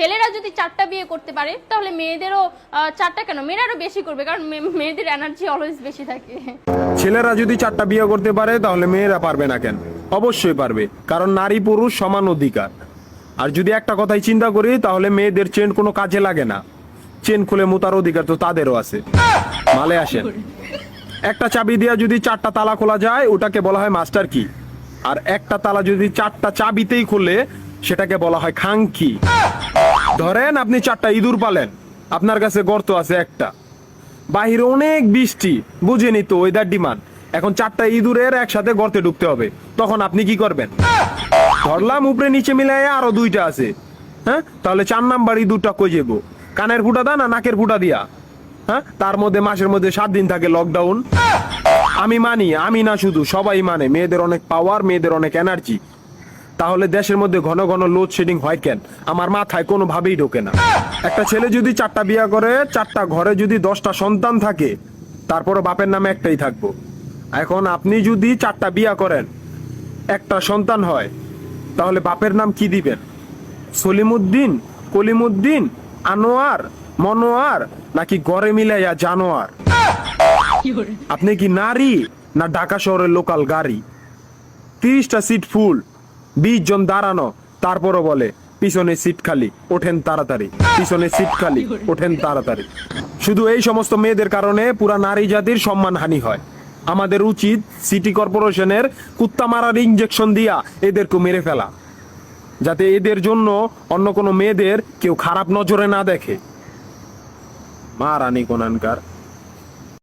ছেলেরা যদি 4টা বিয়ে করতে পারে তাহলে মেয়েদেরও 4টা কেন, মেয়েরা আরো বেশি করবে, কারণ মেয়েদের এনার্জি অলওয়েজ বেশি থাকে। ছেলেরা যদি 4টা বিয়ে করতে পারে তাহলে মেয়েরা পারবে না কেন? অবশ্যই পারবে, কারণ নারী পুরুষ সমান অধিকার। আর যদি একটা কথাই চিন্তা করি তাহলে মেয়েদের চেন কোনো কাজে লাগে না, চেন খুলে মুতার অধিকার তো তাদেরও আছে। মালে আসেন, একটা চাবি দিয়া যদি 4টা তালা খোলা যায় ওটাকে বলা হয় মাস্টার কি, আর একটা তালা যদি 4টা চাবিতেই খুলে সেটাকে বলা হয় খাঙ্কি। ধরেন আপনি 4টা ইঁদুর পালেন, আপনার কাছে গর্ত আছে একটা, বাহিরে অনেক বৃষ্টি, বুঝেনি তো ওয়েদার ডিমান্ড, এখন 4টা ইঁদুরের একসাথে গর্তে ঢুকতে হবে, তখন আপনি কি করবেন? ধরলাম উপরে নিচে মিলাই আরো 2টা আছে, হ্যাঁ, তাহলে 4 নাম্বার ইঁদুরটা কই যাবো? কানের ফুটা দা না নাকের ফুটা দিয়া? হ্যাঁ, তার মধ্যে মাসের মধ্যে 7 দিন থাকে লকডাউন। আমি মানি, আমি না শুধু সবাই মানে মেয়েদের অনেক পাওয়ার, মেয়েদের অনেক এনার্জি। তাহলে দেশের মধ্যে ঘন ঘন লোডশেডিং হয় কেন? আমার মাথায় কোনোভাবেই ঢোকে না। একটা ছেলে যদি 4টা বিয়ে করে, 4টা ঘরে যদি 10টা সন্তান থাকে, তারপরও বাপের নামে একটাই থাকবো। এখন আপনি যদি 4টা বিয়ে করেন, একটা সন্তান হয়, তাহলে বাপের নাম কি দিবেন? সলিমুদ্দিন, কলিমুদ্দিন, আনোয়ার, মনোয়ার, নাকি গড়ে মিলাইয়া জানোয়ার? আপনি কি নারী না ঢাকা শহরের লোকাল গাড়ি? 30টা সিট ফুল, 20 জন দাঁড়ানো, তারপরও বলে পিছনে সিট খালি, ওঠেন তাড়াতাড়ি, পিছনে সিট খালি, ওঠেন তাড়াতাড়ি। শুধু এই সমস্ত মেয়েদের কারণে পুরা নারী জাতির সম্মানহানি হয়। আমাদের উচিত সিটি কর্পোরেশনের কুত্তা মারার ইনজেকশন দিয়া এদেরকে মেরে ফেলা, যাতে এদের জন্য অন্য কোনো মেয়েদের কেউ খারাপ নজরে না দেখে। মারানি কোনানকার।